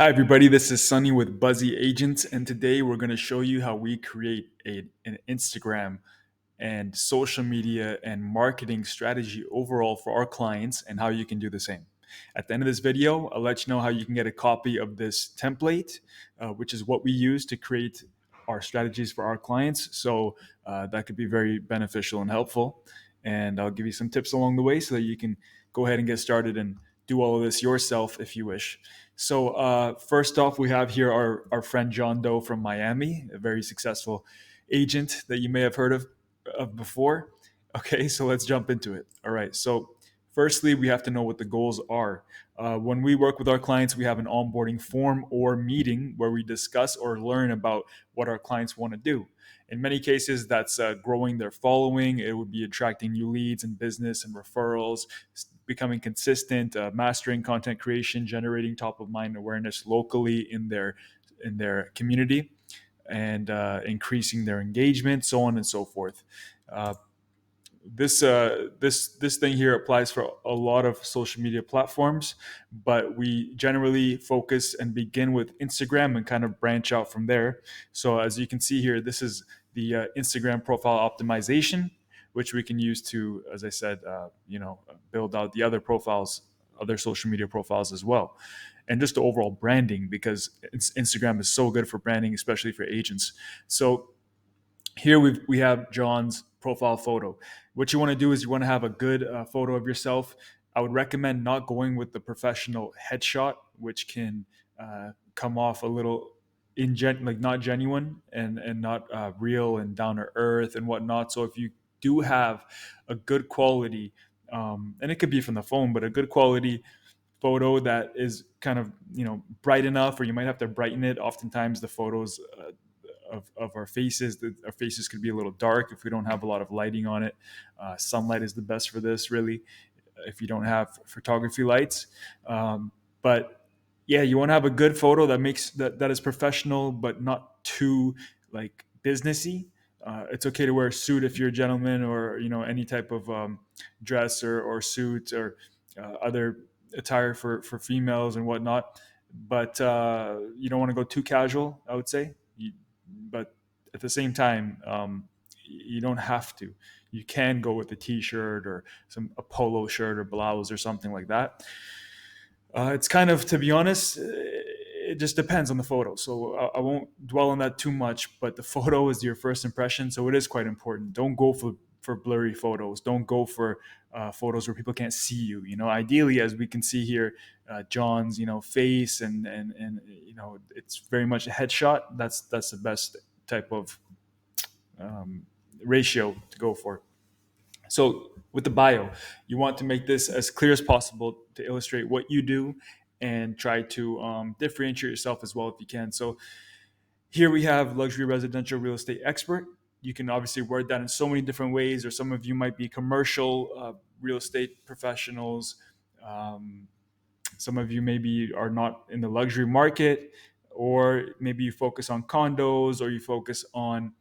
Hi, everybody. This is Sunny with Buzzy Agents, and today we're going to show you how we create an Instagram and social media and marketing strategy overall for our clients and how you can do the same. At the end of this video, I'll let you know how you can get a copy of this template, which is what we use to create our strategies for our clients. So that could be very beneficial and helpful. And I'll give you some tips along the way so that you can go ahead and get started and do all of this yourself if you wish. So first off, we have here our friend John Doe from Miami, a very successful agent that you may have heard of before. Okay, so let's jump into it. All right. So firstly, we have to know what the goals are. When we work with our clients, we have an onboarding form or meeting where we discuss or learn about what our clients want to do. In many cases, that's growing their following. It would be attracting new leads and business and referrals, becoming consistent, mastering content creation, generating top of mind awareness locally in their community, and increasing their engagement, so on and so forth. Uh, this thing here applies for a lot of social media platforms, but we generally focus and begin with Instagram and kind of branch out from there. So as you can see here, this is the Instagram profile optimization, which we can use to, as I said, build out the other profiles, other social media profiles as well, and just the overall branding, because Instagram is so good for branding, especially for agents. So here we have John's profile photo. What you want to do is you want to have a good photo of yourself. I would recommend not going with the professional headshot, which can come off a little like not genuine and not real and down to earth and whatnot. So if you do have a good quality, and it could be from the phone, but a good quality photo that is kind of bright enough, or you might have to brighten it. Oftentimes the photos of our faces could be a little dark if we don't have a lot of lighting on it. Sunlight is the best for this, really, if you don't have photography lights. But yeah, you want to have a good photo that is professional but not too like businessy. It's okay to wear a suit if you're a gentleman, or any type of dress or suit, or other attire for females and whatnot. But you don't want to go too casual, I would say. But at the same time, you don't have to. You can go with a t-shirt or a polo shirt or blouse or something like that. It's kind of, to be honest, it just depends on the photo. So I won't dwell on that too much. But the photo is your first impression, so it is quite important. Don't go for blurry photos. Don't go for photos where people can't see you. Ideally, as we can see here, John's face and it's very much a headshot. That's the best type of um, ratio to go for. So with the bio, you want to make this as clear as possible to illustrate what you do and try to differentiate yourself as well if you can. So here we have luxury residential real estate expert. You can obviously word that in so many different ways, or some of you might be commercial real estate professionals. Um, some of you maybe are not in the luxury market, or maybe you focus on condos, or you focus on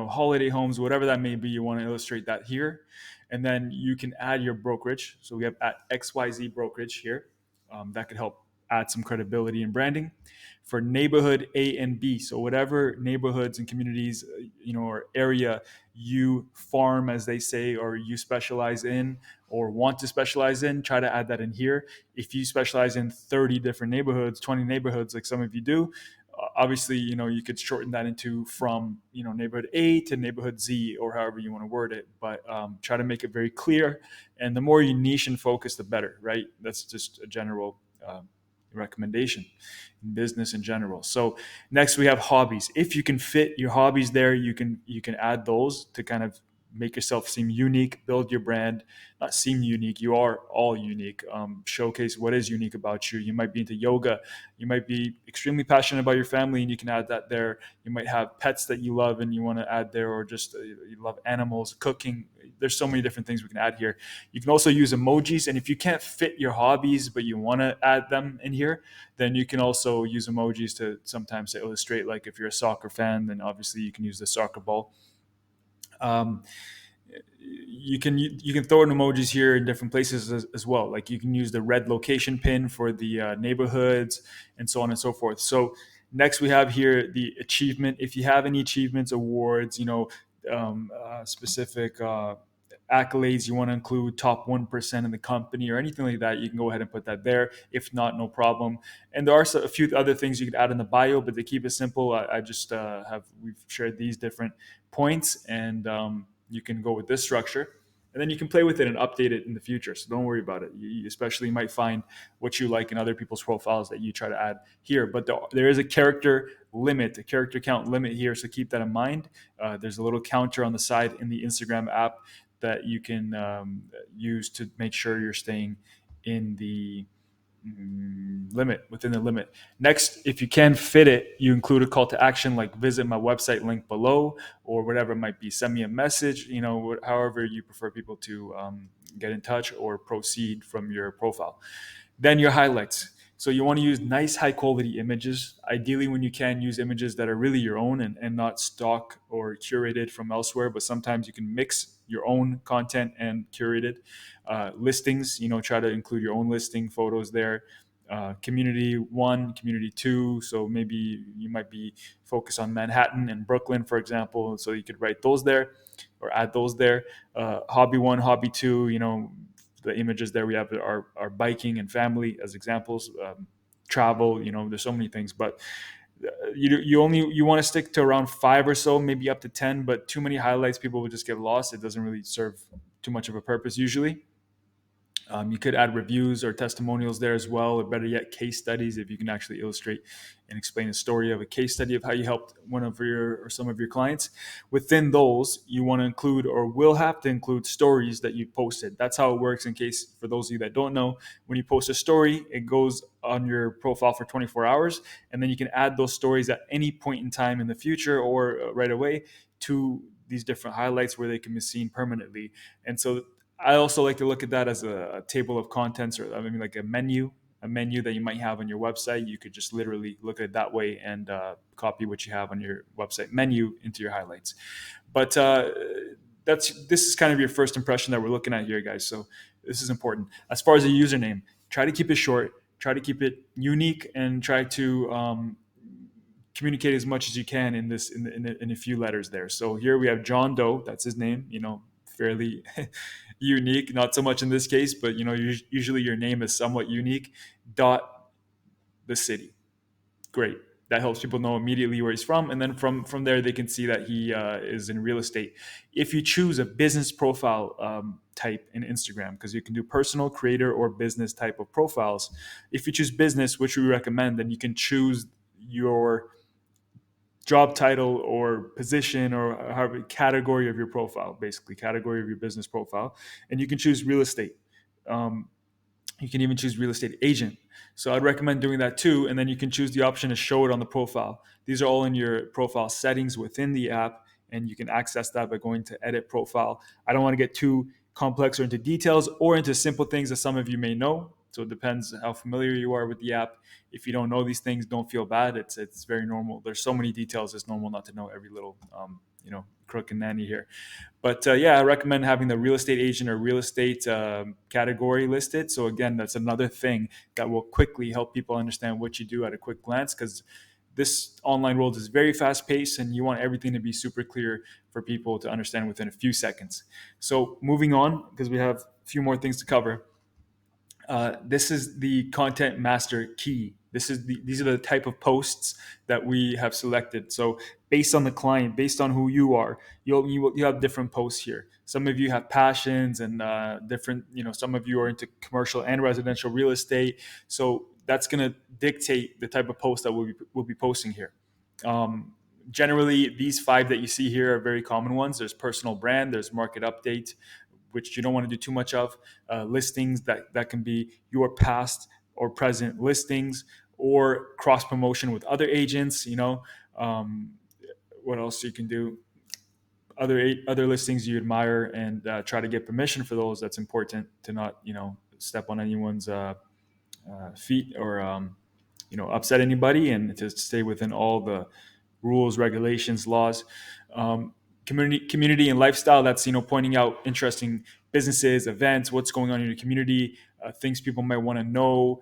holiday homes, whatever that may be. You want to illustrate that here, and then you can add your brokerage. So we have at XYZ brokerage here. That could help add some credibility and branding for neighborhood A and B. So whatever neighborhoods and communities, or area you farm, as they say, or you specialize in or want to specialize in, try to add that in here. If you specialize in 30 different neighborhoods, 20 neighborhoods, like some of you do, obviously, you could shorten that into from, neighborhood A to neighborhood Z, or however you want to word it. But try to make it very clear. And the more you niche and focus, the better, right? That's just a general recommendation in business in general. So next we have hobbies. If you can fit your hobbies there, you can add those to kind of make yourself seem unique, build your brand. Not seem unique, you are all unique. Showcase what is unique about you. You might be into yoga, you might be extremely passionate about your family, and you can add that there. You might have pets that you love and you want to add there, or just you love animals, cooking. There's so many different things we can add here. You can also use emojis, and if you can't fit your hobbies but you want to add them in here, then you can also use emojis to sometimes to illustrate. Like if you're a soccer fan, then obviously you can use the soccer ball. Um, You can throw in emojis here in different places as well. Like you can use the red location pin for the neighborhoods and so on and so forth. So next we have here the achievement. If you have any achievements, awards, specific accolades you want to include, top 1% in the company or anything like that, you can go ahead and put that there. If not, no problem. And there are a few other things you could add in the bio, but to keep it simple, I just we've shared these different points, and you can go with this structure, and then you can play with it and update it in the future. So don't worry about it. You especially might find what you like in other people's profiles that you try to add here. But there is a character limit, a character count limit here. So keep that in mind. There's a little counter on the side in the Instagram app that you can use to make sure you're staying in the limit, within the limit. Next, if you can fit it, you include a call to action like visit my website link below, or whatever it might be. Send me a message, however you prefer people to get in touch or proceed from your profile. Then your highlights. So you want to use nice high quality images. Ideally, when you can, use images that are really your own and not stock or curated from elsewhere. But sometimes you can mix your own content and curated listings. Try to include your own listing photos there. Community one, community two. So maybe you might be focused on Manhattan and Brooklyn, for example. So you could write those there or add those there. Hobby one, hobby two, the images there we have are biking and family as examples. Travel, there's so many things, but you want to stick to around 5 or so, maybe up to 10. But too many highlights, people will just get lost. It doesn't really serve too much of a purpose usually. You could add reviews or testimonials there as well, or better yet, case studies if you can actually illustrate and explain a story of a case study of how you helped one of your or some of your clients. Within those, you want to include or will have to include stories that you posted. That's how it works. In case for those of you that don't know, when you post a story, it goes on your profile for 24 hours, and then you can add those stories at any point in time in the future or right away to these different highlights where they can be seen permanently. And so I also like to look at that as a table of contents, or I mean, like a menu that you might have on your website. You could just literally look at it that way and copy what you have on your website menu into your highlights. But this is kind of your first impression that we're looking at here, guys. So this is important. As far as a username, try to keep it short, try to keep it unique, and try to communicate as much as you can in a few letters there. So here we have John Doe. That's his name. Fairly unique, not so much in this case, but usually your name is somewhat unique. Dot the city. Great. That helps people know immediately where he's from, and then from there they can see that he is in real estate. If you choose a business profile type in Instagram, because you can do personal, creator, or business type of profiles. If you choose business, which we recommend, then you can choose your job title or position or however category of your profile, basically category of your business profile, and you can choose real estate. You can even choose real estate agent. So I'd recommend doing that too, and then you can choose the option to show it on the profile. These are all in your profile settings within the app, and you can access that by going to edit profile. I don't want to get too complex or into details or into simple things that some of you may know. So it depends how familiar you are with the app. If you don't know these things, don't feel bad. It's very normal. There's so many details. It's normal not to know every little crook and nanny here. But I recommend having the real estate agent or real estate category listed. So again, that's another thing that will quickly help people understand what you do at a quick glance, because this online world is very fast paced and you want everything to be super clear for people to understand within a few seconds. So moving on, because we have a few more things to cover. This is the content master key. These are the type of posts that we have selected. So based on the client, based on who you are, you have different posts here. Some of you have passions and different. Some of you are into commercial and residential real estate. So that's going to dictate the type of post that we'll be posting here. Generally, these 5 that you see here are very common ones. There's personal brand, there's market update, which you don't want to do too much of. Listings that can be your past or present listings, or cross promotion with other agents. What else you can do? Other listings you admire, and try to get permission for those. That's important to not step on anyone's feet or upset anybody, and to stay within all the rules, regulations, laws. Community and lifestyle, that's, pointing out interesting businesses, events, what's going on in your community, things people might want to know,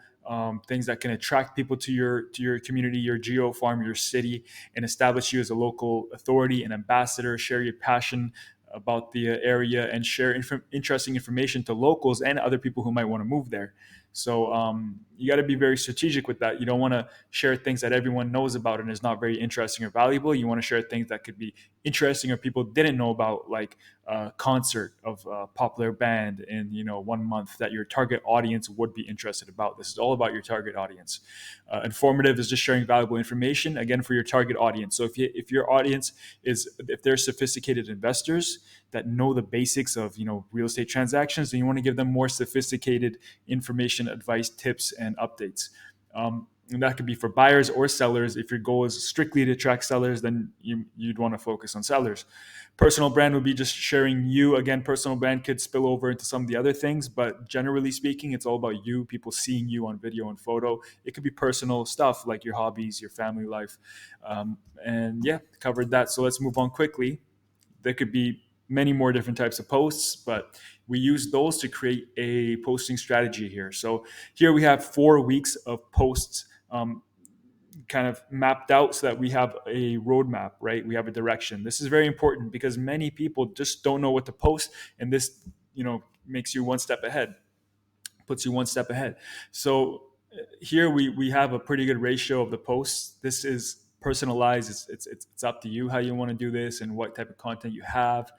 things that can attract people to your community, your geo farm, your city, and establish you as a local authority and ambassador. Share your passion about the area and share interesting information to locals and other people who might want to move there. So you got to be very strategic with that. You don't want to share things that everyone knows about and is not very interesting or valuable. You want to share things that could be interesting or people didn't know about, like a concert of a popular band in 1 month that your target audience would be interested about. This is all about your target audience. Informative is just sharing valuable information, again, for your target audience. So if your audience if they're sophisticated investors that know the basics of real estate transactions, then you want to give them more sophisticated information, advice, tips, and updates. And that could be for buyers or sellers. If your goal is strictly to attract sellers, then you'd want to focus on sellers. Personal brand would be just sharing you. Again, personal brand could spill over into some of the other things, but generally speaking, it's all about you, people seeing you on video and photo. It could be personal stuff like your hobbies, your family life. And yeah, covered that. So let's move on quickly. There could be many more different types of posts, but we use those to create a posting strategy here. So here we have 4 weeks of posts kind of mapped out so that we have a roadmap, right? We have a direction. This is very important because many people just don't know what to post, and this, makes you one step ahead, puts you one step ahead. So here we have a pretty good ratio of the posts. This is personalized. It's up to you how you want to do this and what type of content you have.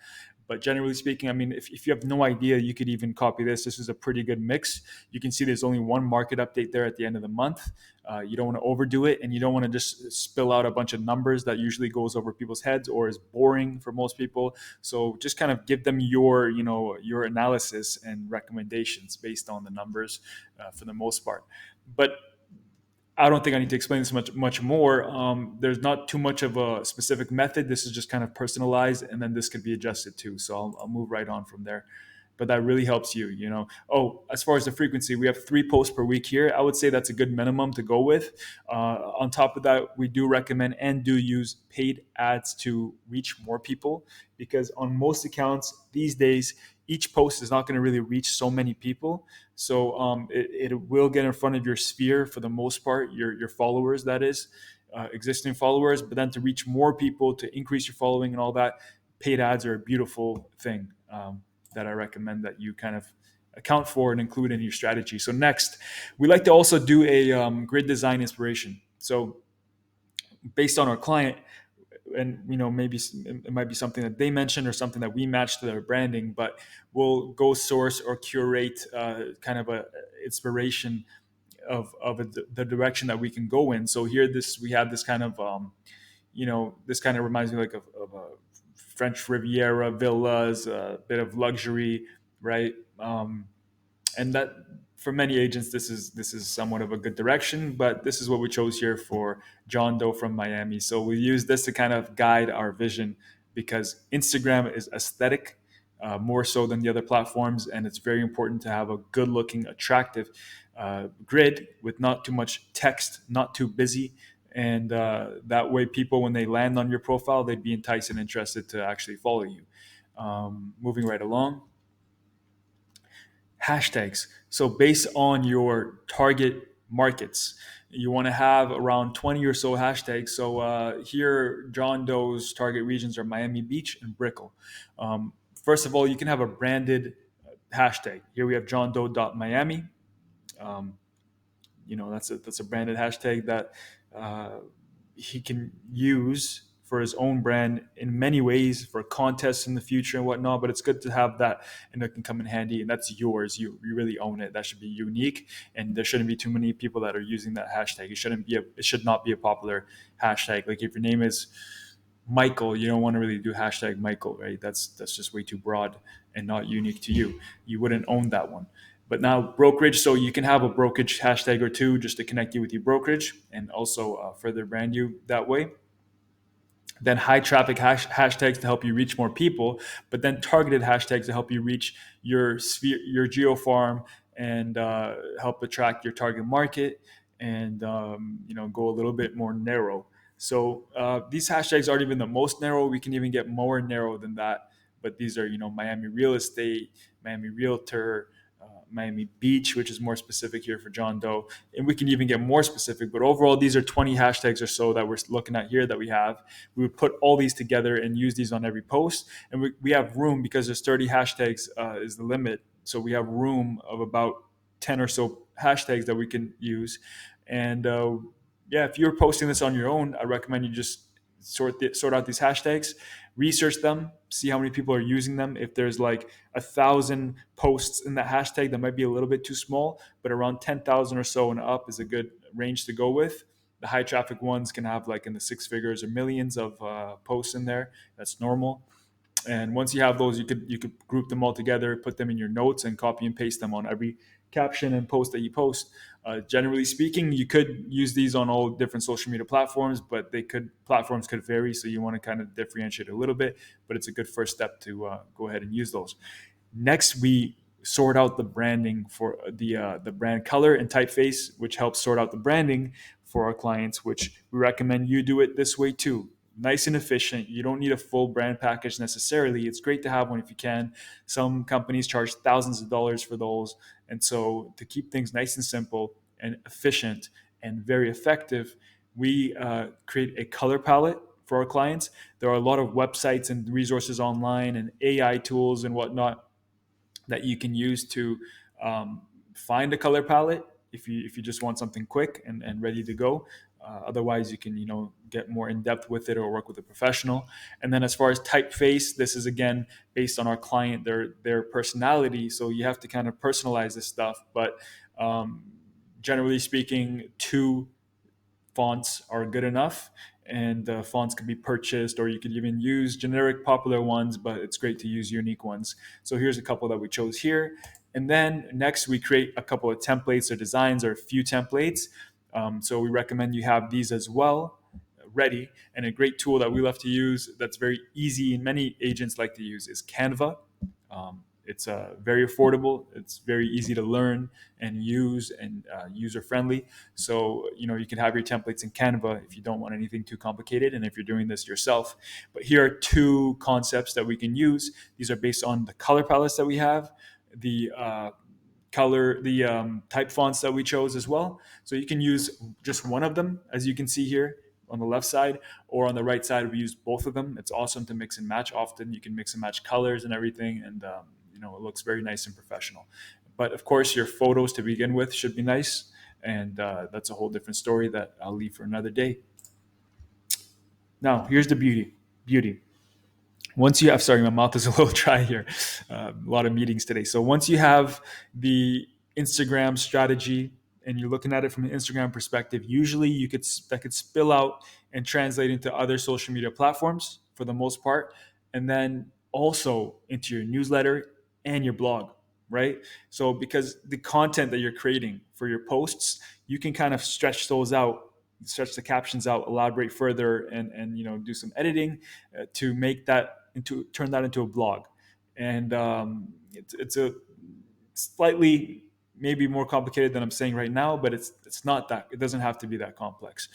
But generally speaking, I mean, if you have no idea, you could even copy this. This is a pretty good mix. You can see there's only one market update there at the end of the month. You don't want to overdo it, and you don't want to just spill out a bunch of numbers that usually goes over people's heads or is boring for most people. So just kind of give them your analysis and recommendations based on the numbers for the most part. But I don't think I need to explain this much more. There's not too much of a specific method. This is just kind of personalized, and then this could be adjusted too. So I'll move right on from there. But that really helps you. Oh, as far as the frequency, we have 3 posts per week here. I would say that's a good minimum to go with. On top of that, we do recommend and do use paid ads to reach more people, because on most accounts these days, each post is not going to really reach so many people. So it will get in front of your sphere for the most part, your followers, that is, existing followers. But then to reach more people, to increase your following and all that, paid ads are a beautiful thing that I recommend that you kind of account for and include in your strategy. So next, we like to also do a grid design inspiration. So based on our client, and maybe it might be something that they mentioned or something that we match to their branding, but we'll go source or curate kind of a inspiration of the direction that we can go in. So here we have this kind of this kind of reminds me like of a French Riviera villas, a bit of luxury, right? And that, for many agents, this is somewhat of a good direction, but this is what we chose here for John Doe from Miami. So we use this to kind of guide our vision, because Instagram is aesthetic more so than the other platforms, and it's very important to have a good looking, attractive grid with not too much text, not too busy. And that way people, when they land on your profile, they'd be enticed and interested to actually follow you. Moving right along. Hashtags. So based on your target markets, you want to have around 20 or so hashtags. So here, John Doe's target regions are Miami Beach and Brickell. First of all, you can have a branded hashtag. Here we have John Doe.Miami. That's a branded hashtag that he can use for his own brand in many ways, for contests in the future and whatnot. But it's good to have that, and it can come in handy. And that's yours. You really own it. That should be unique, and there shouldn't be too many people that are using that hashtag. It should not be a popular hashtag. Like if your name is Michael, you don't want to really do hashtag Michael, right? That's just way too broad and not unique to you. You wouldn't own that one. But now brokerage, so you can have a brokerage hashtag or two just to connect you with your brokerage and also further brand you that way. Then high traffic hashtags to help you reach more people, but then targeted hashtags to help you reach your sphere, your geo farm, and help attract your target market, and go a little bit more narrow. So these hashtags aren't even the most narrow. We can even get more narrow than that. But these are, Miami real estate, Miami realtor, Miami Beach, which is more specific here for John Doe. And we can even get more specific. But overall, these are 20 hashtags or so that we're looking at here that we have. We would put all these together and use these on every post. And we have room because there's 30 hashtags is the limit. So we have room of about 10 or so hashtags that we can use. And yeah, if you're posting this on your own, I recommend you just sort out these hashtags, research them, see how many people are using them. If there's like 1,000 posts in that hashtag, that might be a little bit too small, but around 10,000 or so and up is a good range to go with. The high traffic ones can have like in the six figures or millions of posts in there. That's normal. And once you have those, you could group them all together, put them in your notes, and copy and paste them on every caption and post that you post. Generally speaking, you could use these on all different social media platforms, but platforms could vary, so you want to kind of differentiate a little bit. But it's a good first step to go ahead and use those. Next, we sort out the branding for the brand color and typeface, which helps sort out the branding for our clients. Which we recommend you do it this way too. Nice and efficient. You don't need a full brand package necessarily. It's great to have one if you can. Some companies charge thousands of dollars for those, and so to keep things nice and simple and efficient and very effective, we create a color palette for our clients. There are a lot of websites and resources online and AI tools and whatnot that you can use to find a color palette if you just want something quick and ready to go. Otherwise, you can get more in depth with it or work with a professional. And then as far as typeface, this is again based on our client, their personality. So you have to kind of personalize this stuff. But um, generally speaking, two fonts are good enough, and fonts can be purchased, or you could even use generic popular ones, but it's great to use unique ones. So here's a couple that we chose here. And then next we create a couple of templates or designs or a few templates. So we recommend you have these as well ready. And a great tool that we love to use that's very easy and many agents like to use is Canva. It's very affordable. It's very easy to learn and use, and user friendly. So you can have your templates in Canva if you don't want anything too complicated, and if you're doing this yourself. But here are two concepts that we can use. These are based on the color palettes that we have, the type fonts that we chose as well. So you can use just one of them, as you can see here on the left side, or on the right side we use both of them. It's awesome to mix and match. Often you can mix and match colors and everything, and it looks very nice and professional. But of course, your photos to begin with should be nice, and that's a whole different story that I'll leave for another day. Now, here's the beauty. Once you have, sorry, my mouth is a little dry here, a lot of meetings today. So once you have the Instagram strategy and you're looking at it from an Instagram perspective, usually that could spill out and translate into other social media platforms for the most part, and then also into your newsletter and your blog, right? So because the content that you're creating for your posts, you can kind of stretch the captions out, elaborate further, and do some editing to make that turn that into a blog. And it's a slightly maybe more complicated than I'm saying right now, but it's not that, it doesn't have to be that complex.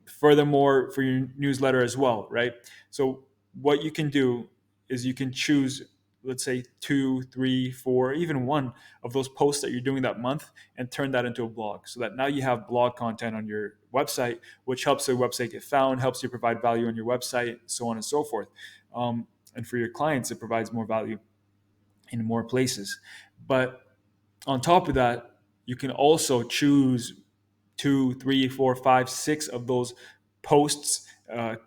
Furthermore, for your newsletter as well, right? So what you can do is you can choose, let's say, two, three, four, even one of those posts that you're doing that month, and turn that into a blog, so that now you have blog content on your website, which helps the website get found, helps you provide value on your website, so on and so forth. And for your clients, it provides more value in more places. But on top of that, you can also choose two, three, four, five, six of those posts,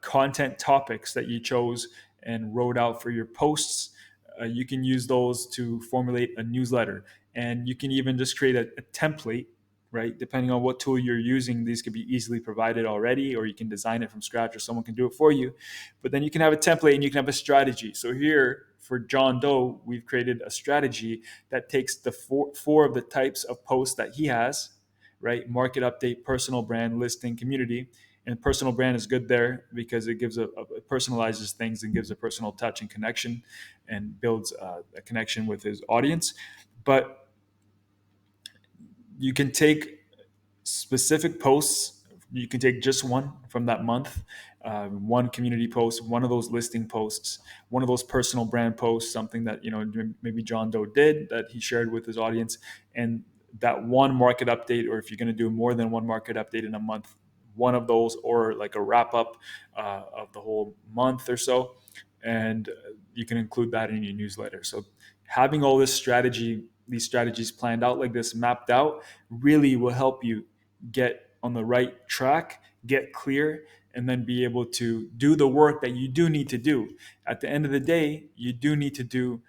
content topics that you chose and wrote out for your posts. You can use those to formulate a newsletter, and you can even just create a template, right? Depending on what tool you're using, these could be easily provided already, or you can design it from scratch, or someone can do it for you. But then you can have a template and you can have a strategy. So here for John Doe, we've created a strategy that takes the four of the types of posts that he has, right? Market update, personal brand, listing, community. And personal brand is good there because it gives it personalizes things and gives a personal touch and connection, and builds a connection with his audience. But you can take specific posts You can take just one from that month, one community post, one of those listing posts, one of those personal brand posts, something that maybe John Doe did that he shared with his audience, and that one market update, or if you're going to do more than one market update in a month, one of those, or like a wrap up of the whole month or so, and you can include that in your newsletter. So having all this strategy, these strategies planned out like this, mapped out, really will help you get on the right track, get clear, and then be able to do the work that you do need to do. At the end of the day, you do need to do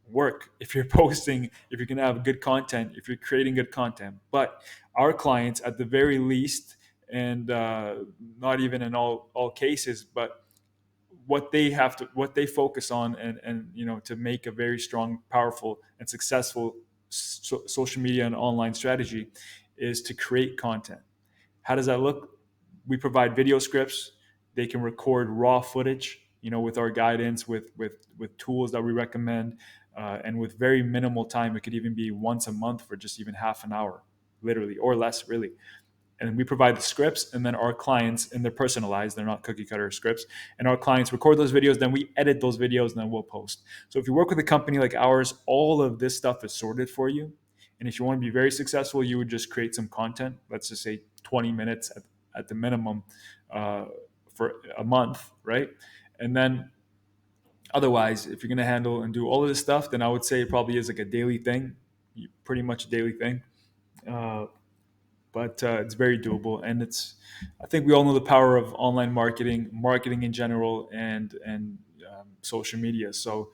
work if you're posting, if you're going to have good content, if you're creating good content. But our clients, at the very least, and not even in all cases, but what they focus on, and to make a very strong, powerful, and successful social media and online strategy is to create content. How does that look? We provide video scripts. They can record raw footage, with our guidance, with tools that we recommend, and with very minimal time. It could even be once a month for just even half an hour, literally, or less, really. And we provide the scripts, and then our clients, and they're personalized, they're not cookie cutter scripts, and our clients record those videos, then we edit those videos, and then we'll post. So if you work with a company like ours, all of this stuff is sorted for you. And if you want to be very successful, you would just create some content, let's just say 20 minutes at the minimum, uh, for a month, right? And then otherwise, if you're going to handle and do all of this stuff, then I would say it probably is like a daily thing, pretty much a daily thing. uh, but it's very doable, and I think we all know the power of online marketing in general, and social media. So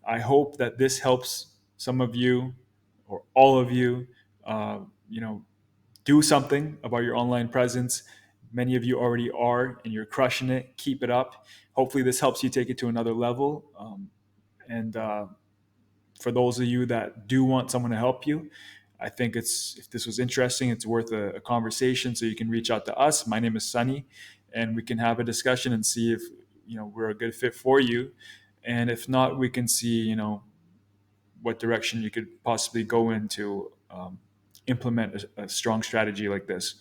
I hope that this helps some of you, or all of you, uh, you know do something about your online presence. Many of you already are, and you're crushing it. Keep it up. Hopefully this helps you take it to another level. And For those of you that do want someone to help you, I think if this was interesting, it's worth a conversation. So you can reach out to us. My name is Sunny, and we can have a discussion and see if we're a good fit for you. And if not, we can see what direction you could possibly go in to implement a strong strategy like this.